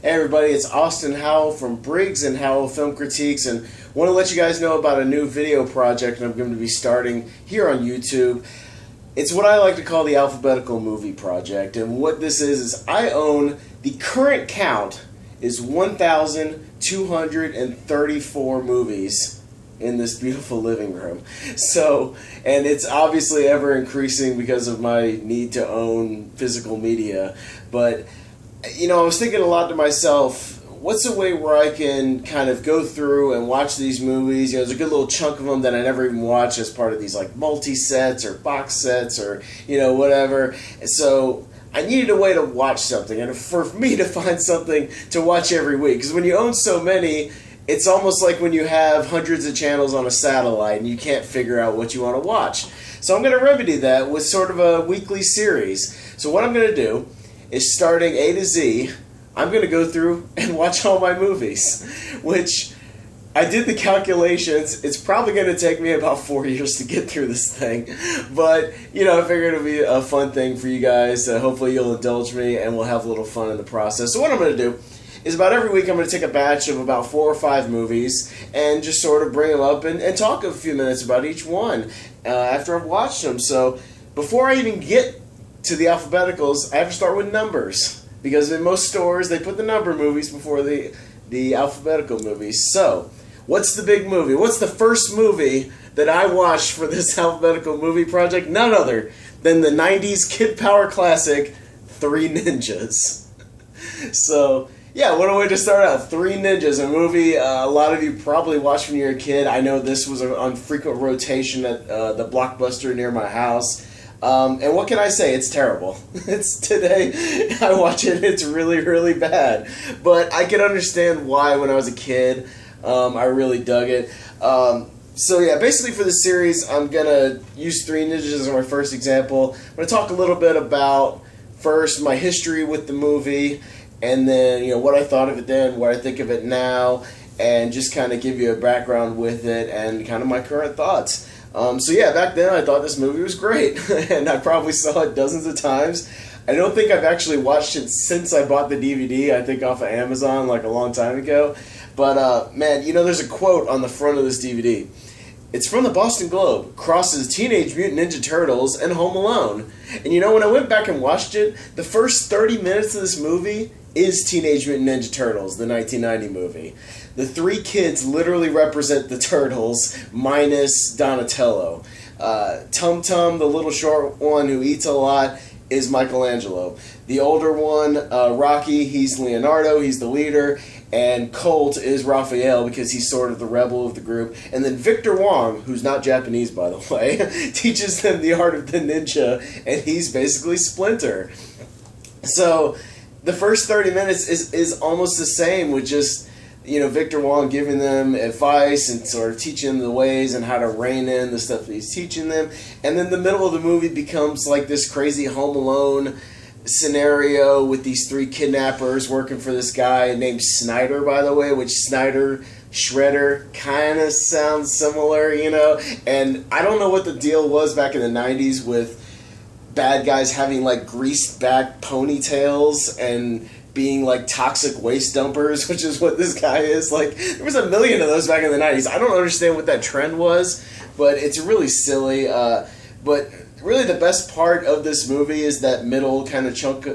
Hey everybody, it's Austin Howell from Briggs and Howell Film Critiques, and want to let you guys know about a new video project I'm going to be starting here on YouTube. It's what I like to call the Alphabetical Movie Project, and what this is I own, the current count is 1,234 movies in this beautiful living room. So, and it's obviously ever increasing because of my need to own physical media. But, you know, I was thinking a lot to myself, what's a way where I can kind of go through and watch these movies? You know, there's a good little chunk of them that I never even watch as part of these like multi-sets or box sets or, you know, whatever. So I needed a way to watch something, and for me to find something to watch every week. Because when you own so many, it's almost like when you have hundreds of channels on a satellite and you can't figure out what you want to watch. So I'm going to remedy that with sort of a weekly series. So what I'm going to do is, starting A to Z, I'm going to go through and watch all my movies, which I did the calculations. It's probably going to take me about 4 years to get through this thing. But, you know, I figured it would be a fun thing for you guys. Hopefully you'll indulge me and we'll have a little fun in the process. So what I'm going to do is, about every week I'm going to take a batch of about 4 or 5 movies and just sort of bring them up and talk a few minutes about each one after I've watched them. So before I even get to the alphabeticals, I have to start with numbers, because in most stores they put the number movies before the alphabetical movies. So what's the big movie? What's the first movie that I watched for this alphabetical movie project? None other than the 90s Kid Power classic, Three Ninjas. So yeah, what a way to start out. Three Ninjas, a movie a lot of you probably watched when you were a kid. I know this was on frequent rotation at the Blockbuster near my house. And what can I say? It's terrible. It's today, I watch it, it's really, really bad. But I can understand why when I was a kid, I really dug it. So yeah, basically for this series, I'm going to use Three Ninjas as my first example. I'm going to talk a little bit about, first, my history with the movie, and then, you know, what I thought of it then, what I think of it now, and just kind of give you a background with it and kind of my current thoughts. So yeah, back then I thought this movie was great, and I probably saw it dozens of times. I don't think I've actually watched it since I bought the DVD, I think off of Amazon like a long time ago. But man, you know, there's a quote on the front of this DVD. It's from the Boston Globe, crosses Teenage Mutant Ninja Turtles and Home Alone. And you know, when I went back and watched it, the first 30 minutes of this movie is Teenage Mutant Ninja Turtles, the 1990 movie. The 3 kids literally represent the Turtles, minus Donatello. Tum Tum, the little short one who eats a lot, is Michelangelo. The older one, Rocky, he's Leonardo, he's the leader. And Colt is Raphael, because he's sort of the rebel of the group. And then Victor Wong, who's not Japanese by the way, teaches them the art of the ninja, and he's basically Splinter. So the first 30 minutes is almost the same, with just, you know, Victor Wong giving them advice and sort of teaching them the ways and how to rein in the stuff that he's teaching them. And then the middle of the movie becomes like this crazy Home Alone scenario with these 3 kidnappers working for this guy named Snyder, by the way, which Snyder, Shredder, kind of sounds similar, you know. And I don't know what the deal was back in the 90s with bad guys having like greased back ponytails and being like toxic waste dumpers, which is what this guy is. Like, there was a million of those back in the 90s. I don't understand what that trend was, but it's really silly. But really the best part of this movie is that middle kind of chunk,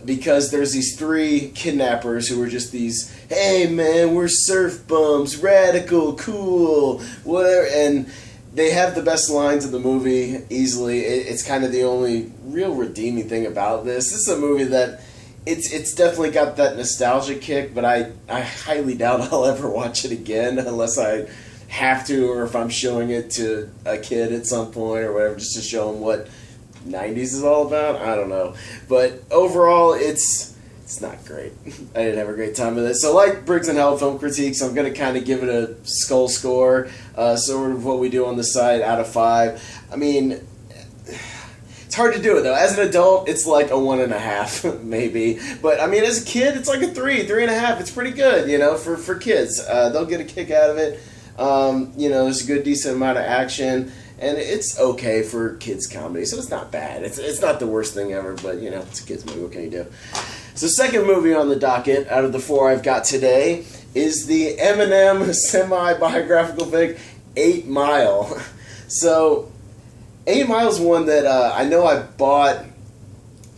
because there's these 3 kidnappers who are just these, hey man, we're surf bums, radical, cool, whatever, and they have the best lines of the movie easily. It's kind of the only real redeeming thing about this. This is a movie that it's definitely got that nostalgia kick, but I highly doubt I'll ever watch it again unless I have to, or if I'm showing it to a kid at some point or whatever, just to show them what 90s is all about. I don't know. But overall, it's not great. I didn't have a great time with it. So like Briggs and Howell Film Critiques, I'm going to kind of give it a skull score, sort of what we do on the site, out of 5. I mean, it's hard to do it though. As an adult, it's like a 1.5 maybe. But I mean, as a kid, it's like a 3.5. It's pretty good, you know, for kids. They'll get a kick out of it. You know, there's a good decent amount of action, and it's okay for kids comedy, so it's not bad. It's not the worst thing ever, but you know, it's a kids movie. What can you do? So second movie on the docket out of the four I've got today is the Eminem semi-biographical pick, 8 Mile. So 8 Mile is one that I know I bought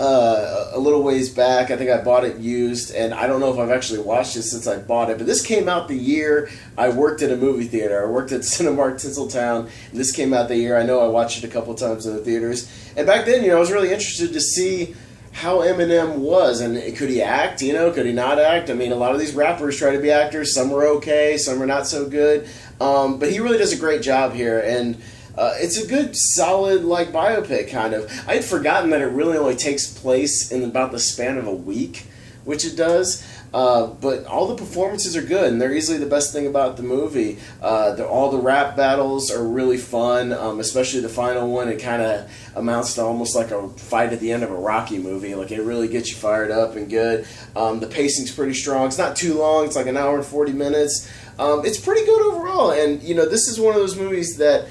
a little ways back. I think I bought it used, and I don't know if I've actually watched it since I bought it, but this came out the year I worked at a movie theater. I worked at Cinemark Tinseltown, and this came out the year. I know I watched it a couple times in the theaters, and back then, I was really interested to see how Eminem was, and could he act, could he not act? I mean, a lot of these rappers try to be actors. Some are okay, some are not so good, but he really does a great job here, and it's a good, solid, biopic, kind of. I had forgotten that it really only takes place in about the span of a week, which it does. But all the performances are good, and they're easily the best thing about the movie. All the rap battles are really fun, especially the final one. It kind of amounts to almost like a fight at the end of a Rocky movie. It really gets you fired up and good. The pacing's pretty strong. It's not too long. It's like an hour and 40 minutes. It's pretty good overall, and, this is one of those movies that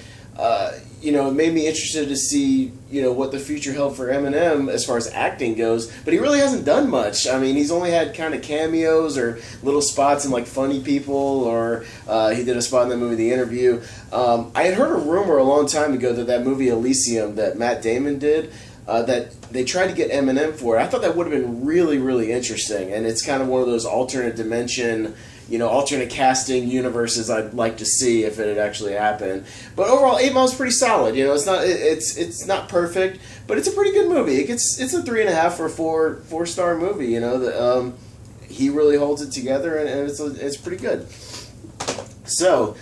it made me interested to see, what the future held for Eminem as far as acting goes. But he really hasn't done much. I mean, he's only had kind of cameos or little spots in Funny People, or he did a spot in that movie, The Interview. I had heard a rumor a long time ago that movie Elysium that Matt Damon did, that they tried to get Eminem for it. I thought that would have been really, really interesting. And it's kind of one of those alternate dimension, alternate casting universes I'd like to see if it had actually happened. But overall, 8 Mile is pretty solid. It's not perfect, but it's a pretty good movie. It's a 3.5 or 4-star movie. He really holds it together, and it's pretty good. So,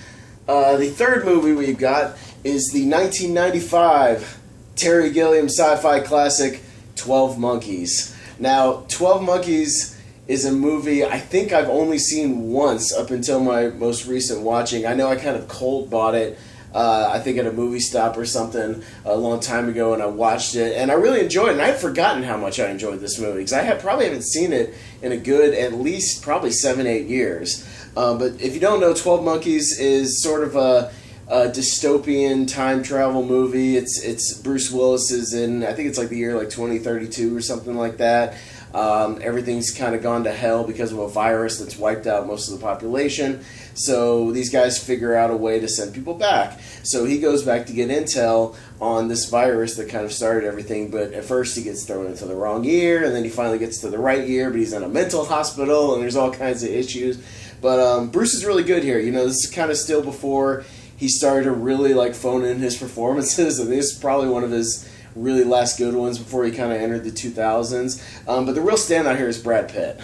the third movie we've got is the 1995 Terry Gilliam sci-fi classic 12 Monkeys. Now, 12 Monkeys is a movie I think I've only seen once up until my most recent watching. I know I kind of cold bought it, I think at a movie stop or something a long time ago, and I watched it, and I really enjoyed it, and I had forgotten how much I enjoyed this movie, because I probably haven't seen it in a good, at least probably 7-8 years. But if you don't know, 12 Monkeys is sort of a dystopian time travel movie. It's Bruce Willis is in, I think it's the year 2032 or something like that. Everything's kind of gone to hell because of a virus that's wiped out most of the population. So these guys figure out a way to send people back. So he goes back to get intel on this virus that kind of started everything, but at first he gets thrown into the wrong year, and then he finally gets to the right year, but he's in a mental hospital, and there's all kinds of issues. But Bruce is really good here. This is kind of still before he started to really phone in his performances, and this is probably one of his really last good ones before he kind of entered the 2000s. But the real standout here is Brad Pitt.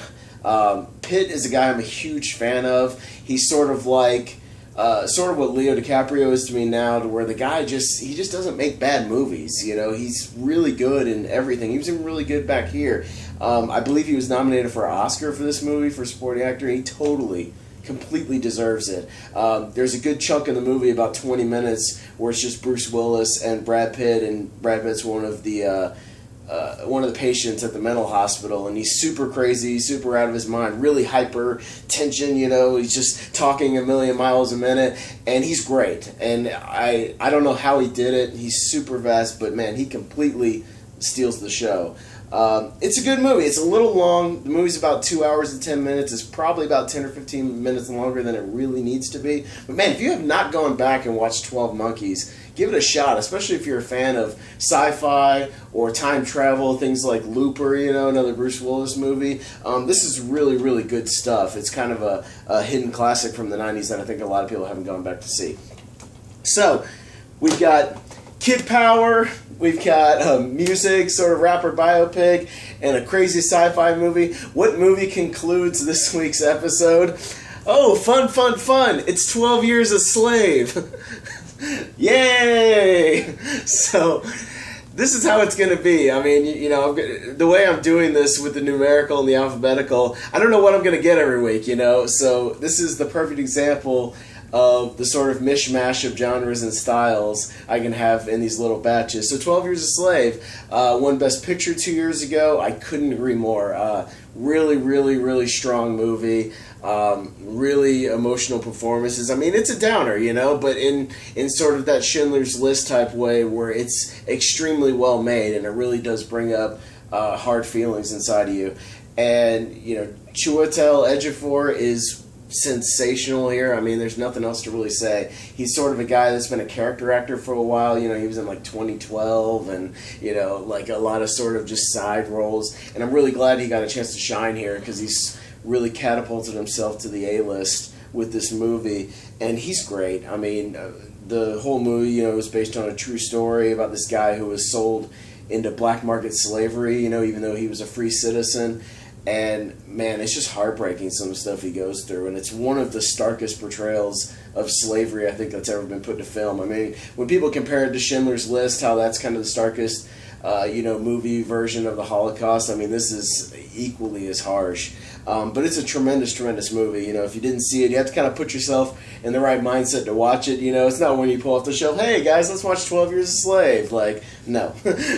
Pitt is a guy I'm a huge fan of. He's sort of what Leo DiCaprio is to me now, to where the guy he just doesn't make bad movies. He's really good in everything. He was even really good back here. I believe he was nominated for an Oscar for this movie for supporting actor, and he completely deserves it. There's a good chunk in the movie, about 20 minutes, where it's just Bruce Willis and Brad Pitt, and Brad Pitt's one of the patients at the mental hospital, and he's super crazy, super out of his mind, really hyper tension. He's just talking a million miles a minute, and he's great. And I don't know how he did it. He's super fast, but man, he completely steals the show. It's a good movie. It's a little long. The movie's about 2 hours and 10 minutes. It's probably about 10 or 15 minutes longer than it really needs to be. But man, if you have not gone back and watched 12 Monkeys, give it a shot, especially if you're a fan of sci-fi or time travel, things like Looper, another Bruce Willis movie. This is really, really good stuff. It's kind of a hidden classic from the 90s that I think a lot of people haven't gone back to see. So, we've got Kid Power, we've got music, sort of rapper biopic, and a crazy sci-fi movie. What movie concludes this week's episode? Oh, fun, fun, fun! It's 12 Years a Slave! Yay! So, this is how it's going to be. I mean, the way I'm doing this with the numerical and the alphabetical, I don't know what I'm going to get every week, So, this is the perfect example of the sort of mishmash of genres and styles I can have in these little batches. So 12 Years a Slave won Best Picture 2 years ago. I couldn't agree more. Really, really, really strong movie. Really emotional performances. I mean, it's a downer, but in sort of that Schindler's List type way, where it's extremely well made, and it really does bring up hard feelings inside of you. And, you know, Chiwetel Ejiofor is sensational here. I mean, there's nothing else to really say. He's sort of a guy that's been a character actor for a while. You know, he was in like 2012 and, you know, like a lot of sort of just side roles. And I'm really glad he got a chance to shine here because he's really catapulted himself to the A-list with this movie. And he's great. I mean, the whole movie, you know, was based on a true story about this guy who was sold into black market slavery, you know, even though he was a free citizen. And man, it's just heartbreaking, some of the stuff he goes through, and it's one of the starkest portrayals of slavery I think that's ever been put to film. I mean, when people compare it to Schindler's List, how that's kind of the starkest, you know, movie version of the Holocaust, I mean, this is equally as harsh. But it's a tremendous, tremendous movie. You know, if you didn't see it, you have to kind of put yourself in the right mindset to watch it. You know, it's not when you pull off the shelf, hey guys, let's watch 12 Years a Slave. Like, no.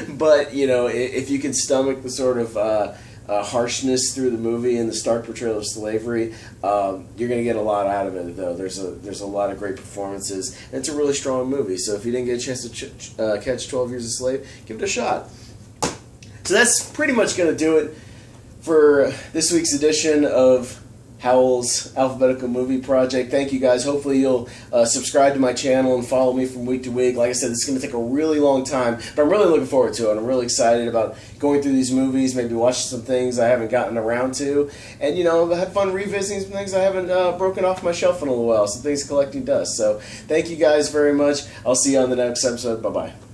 But, you know, if you can stomach the sort of harshness through the movie and the stark portrayal of slavery, you're going to get a lot out of it, though. There's a lot of great performances. And it's a really strong movie. So if you didn't get a chance to catch 12 Years a Slave, give it a shot. So that's pretty much going to do it for this week's edition of Howell's Alphabetical Movie Project. Thank you guys. Hopefully you'll subscribe to my channel and follow me from week to week. Like I said, it's going to take a really long time, but I'm really looking forward to it. I'm really excited about going through these movies, maybe watching some things I haven't gotten around to, and, you know, have fun revisiting some things I haven't broken off my shelf in a little while, some things collecting dust. So thank you guys very much. I'll see you on the next episode. Bye-bye.